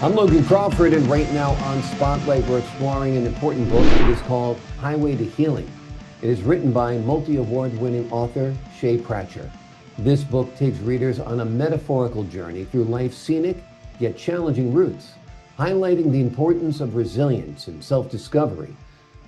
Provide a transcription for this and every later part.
I'm Logan Crawford, and right now on Spotlight, we're exploring an important book. It is called Highway to Healing. It is written by multi-award winning author Shae Pratcher. This book takes readers on a metaphorical journey through life's scenic yet challenging routes, highlighting the importance of resilience and self-discovery.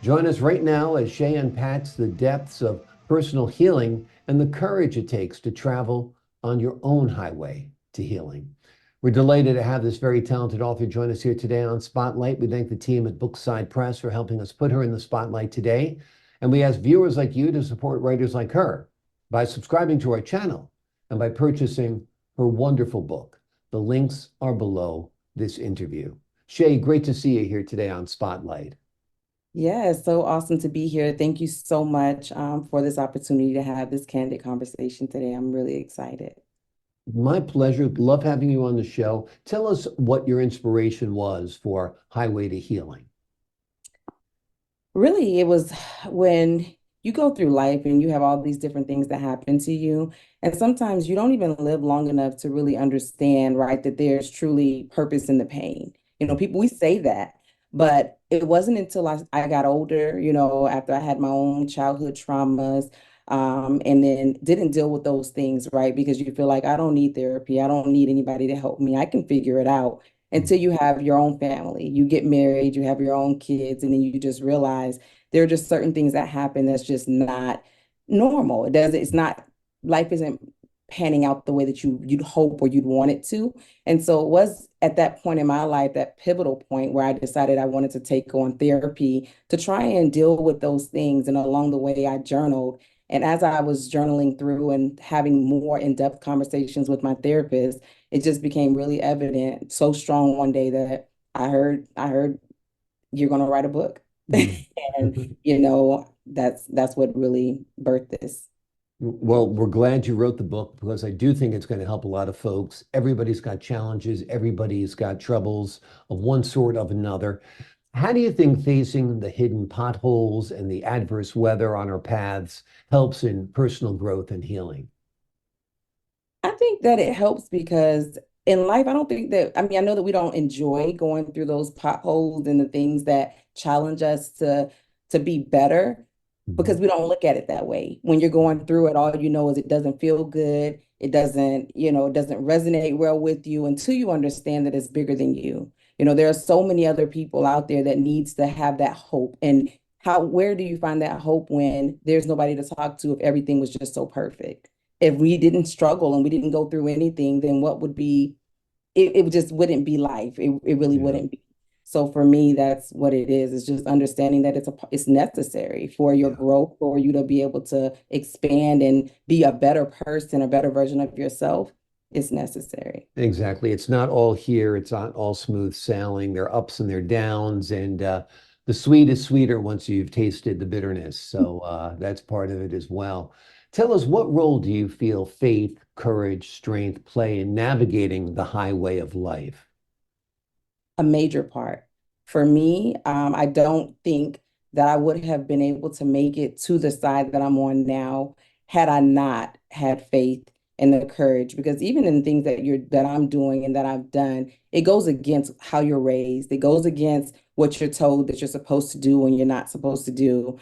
Join us right now as Shae unpacks the depths of personal healing and the courage it takes to travel on your own highway to healing. We're delighted to have this very talented author join us here today on Spotlight. We thank the team at Bookside Press for helping us put her in the spotlight today. And we ask viewers like you to support writers like her by subscribing to our channel and by purchasing her wonderful book. The links are below this interview. Shae, great to see you here today on Spotlight. Yeah, it's so awesome to be here. Thank you so much for this opportunity to have this candid conversation today. I'm really excited. My pleasure. Love having you on the show. Tell us what your inspiration was for Highway to Healing. Really, it was when you go through life and you have all these different things that happen to you, and sometimes you don't even live long enough to really understand, right, that there's truly purpose in the pain. People, we say that, but it wasn't until I got older, after I had my own childhood traumas, and then didn't deal with those things, right? Because you feel like I don't need therapy, I don't need anybody to help me, I can figure it out until you have your own family, you get married, you have your own kids, and then you just realize there are just certain things that happen that's just not normal. It's not, life isn't panning out the way that you'd hope or you'd want it to. And so it was at that point in my life, that pivotal point where I decided I wanted to take on therapy to try and deal with those things. And along the way, I journaled. And as I was journaling through and having more in-depth conversations with my therapist, it just became really evident, so strong one day that I heard you're going to write a book. Mm. And that's what really birthed this. Well, we're glad you wrote the book because I do think it's going to help a lot of folks. Everybody's got challenges, everybody's got troubles of one sort of another. How do you think facing the hidden potholes and the adverse weather on our paths helps in personal growth and healing? I think that it helps because in life, I don't think that, I mean, I know that we don't enjoy going through those potholes and the things that challenge us to be better because Mhm. we don't look at it that way. When you're going through it, all you know is it doesn't feel good. It doesn't resonate well with you until you understand that it's bigger than you. There are so many other people out there that needs to have that hope. And where do you find that hope when there's nobody to talk to if everything was just so perfect? If we didn't struggle and we didn't go through anything, then what would be, it just wouldn't be life. It really Yeah. wouldn't be. So for me, that's what it is. It's just understanding that it's necessary for your Yeah. growth, for you to be able to expand and be a better person, a better version of yourself. It's necessary. Exactly. It's not all here. It's not all smooth sailing. There are ups and there are downs, and the sweet is sweeter once you've tasted the bitterness. So that's part of it as well. Tell us, what role do you feel faith, courage, strength play in navigating the highway of life? A major part. For me, I don't think that I would have been able to make it to the side that I'm on now had I not had faith and the courage. Because even in things that I'm doing and that I've done, it goes against how you're raised. It goes against what you're told that you're supposed to do when you're not supposed to do,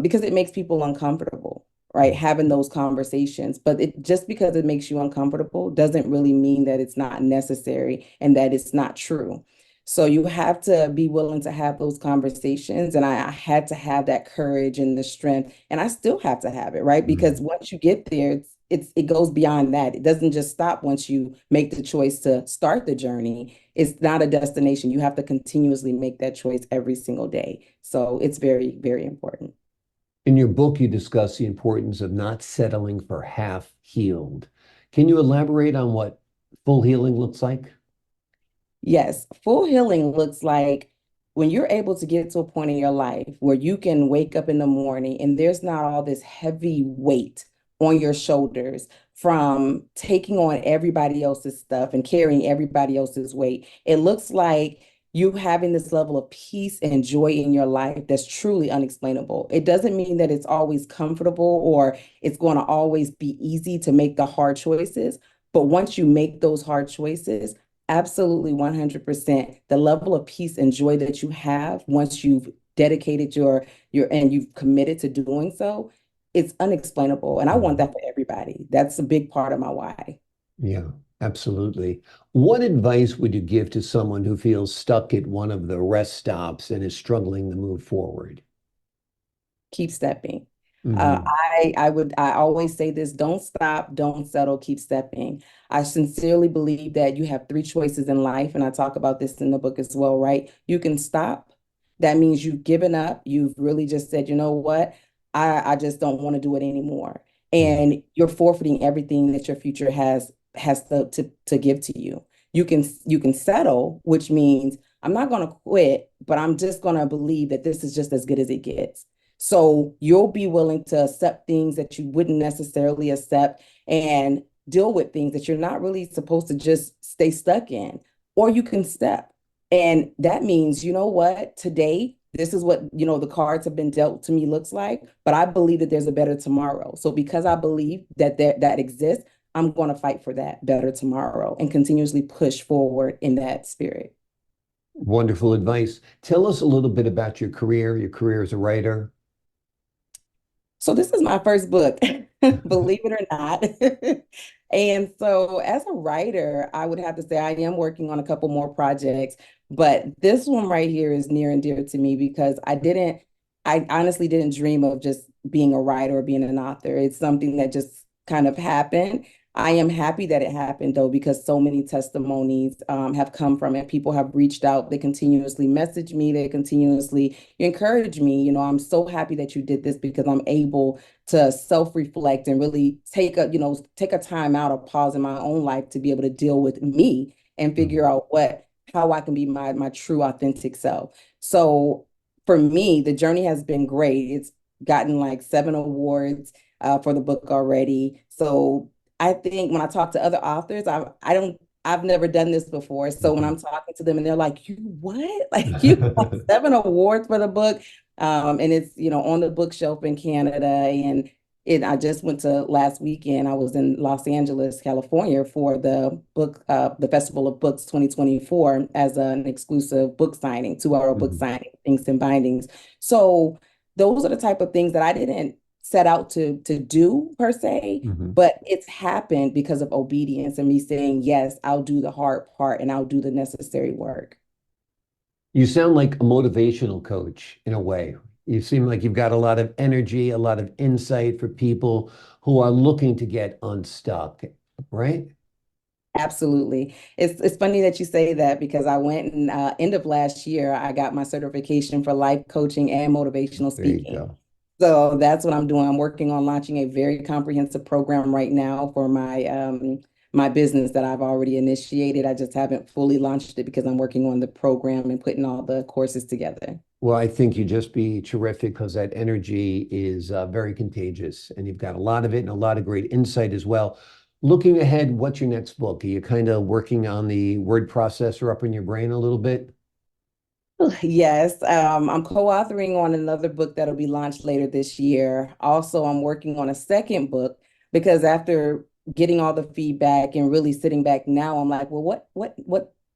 because it makes people uncomfortable, right? Having those conversations. But just because it makes you uncomfortable doesn't really mean that it's not necessary and that it's not true. So you have to be willing to have those conversations. And I had to have that courage and the strength. And I still have to have it, right? Because Mhm. once you get there, it goes beyond that. It doesn't just stop once you make the choice to start the journey. It's not a destination. You have to continuously make that choice every single day. So it's very, very important. In your book, you discuss the importance of not settling for half healed. Can you elaborate on what full healing looks like? Yes, full healing looks like when you're able to get to a point in your life where you can wake up in the morning and there's not all this heavy weight on your shoulders from taking on everybody else's stuff and carrying everybody else's weight. It looks like you having this level of peace and joy in your life that's truly unexplainable. It doesn't mean that it's always comfortable or it's going to always be easy to make the hard choices. But once you make those hard choices, Absolutely 100%. The level of peace and joy that you have once you've dedicated your and you've committed to doing so, it's unexplainable. And I want Mhm. that for everybody. That's a big part of my why. Yeah, absolutely. What advice would you give to someone who feels stuck at one of the rest stops and is struggling to move forward? Keep stepping. Hmm. I always say this, don't stop, don't settle, keep stepping. I sincerely believe that you have three choices in life, and I talk about this in the book as well, right? You can stop. That means you've given up. You've really just said, you know what? I just don't want to do it anymore. Hmm. And you're forfeiting everything that your future has to give to you. You can settle, which means I'm not going to quit, but I'm just going to believe that this is just as good as it gets. So you'll be willing to accept things that you wouldn't necessarily accept and deal with things that you're not really supposed to just stay stuck in, or you can step. And that means, you know what, today, this is what, the cards have been dealt to me looks like, but I believe that there's a better tomorrow. So because I believe that exists, I'm going to fight for that better tomorrow and continuously push forward in that spirit. Wonderful advice. Tell us a little bit about your career as a writer. So this is my first book, believe it or not. And so as a writer, I would have to say I am working on a couple more projects, but this one right here is near and dear to me because I honestly didn't dream of just being a writer or being an author. It's something that just kind of happened. I am happy that it happened though, because so many testimonies have come from it. People have reached out. They continuously message me. They continuously encourage me. I'm so happy that you did this because I'm able to self-reflect and really take a time out, a pause in my own life to be able to deal with me and figure Mhm. out how I can be my true authentic self. So for me, the journey has been great. It's gotten like 7 awards for the book already. So I think when I talk to other authors, I've never done this before. So when Mhm. I'm talking to them and they're like, you what? Like you won 7 awards for the book. And it's, on the bookshelf in Canada. And I just went to last weekend. I was in Los Angeles, California for the Festival of Books 2024 as an exclusive book signing, 2 hour book Mhm. signing, things and bindings. So those are the type of things that I didn't set out to do per se, Mhm. but it's happened because of obedience and me saying, yes, I'll do the hard part and I'll do the necessary work. You sound like a motivational coach in a way. You seem like you've got a lot of energy, a lot of insight for people who are looking to get unstuck, right? Absolutely. It's funny that you say that because I went and end of last year, I got my certification for life coaching and motivational There you speaking. go. So that's what I'm doing. I'm working on launching a very comprehensive program right now for my business that I've already initiated. I just haven't fully launched it because I'm working on the program and putting all the courses together. Well, I think you'd just be terrific because that energy is very contagious and you've got a lot of it and a lot of great insight as well. Looking ahead, what's your next book? Are you kind of working on the word processor up in your brain a little bit? Yes, I'm co-authoring on another book that'll be launched later this year. Also, I'm working on a second book because after getting all the feedback and really sitting back now, I'm like, well,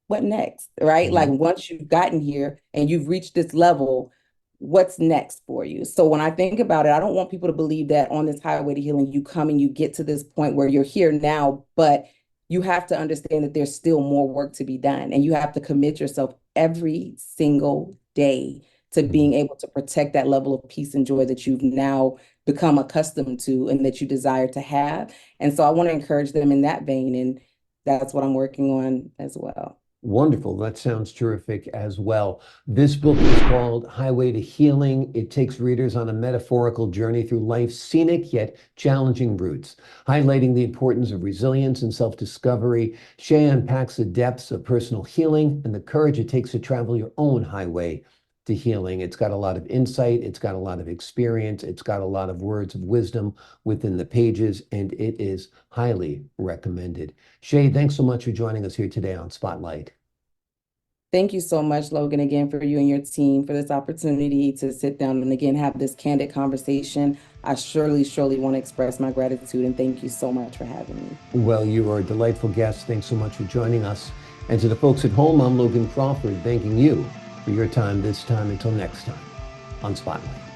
what next? Right? Like Mhm. once you've gotten here and you've reached this level, what's next for you? So when I think about it, I don't want people to believe that on this highway to healing, you come and you get to this point where you're here now, but you have to understand that there's still more work to be done and you have to commit yourself every single day to being Mhm. able to protect that level of peace and joy that you've now become accustomed to and that you desire to have. And so I want to encourage them in that vein. And that's what I'm working on as well. Wonderful. That sounds terrific as well. This book is called Highway to Healing. It takes readers on a metaphorical journey through life's scenic yet challenging routes, highlighting the importance of resilience and self-discovery. Shae unpacks the depths of personal healing and the courage it takes to travel your own highway to healing. It's got a lot of insight, it's got a lot of experience, it's got a lot of words of wisdom within the pages, and it is highly recommended. Shae, thanks so much for joining us here today on Spotlight. Thank you so much, Logan, again, for you and your team for this opportunity to sit down and again have this candid conversation. I surely want to express my gratitude and thank you so much for having me. Well, you are a delightful guest. Thanks so much for joining us. And to the folks at home, I'm Logan Crawford, thanking you for your time this time. Until next time on Spotlight.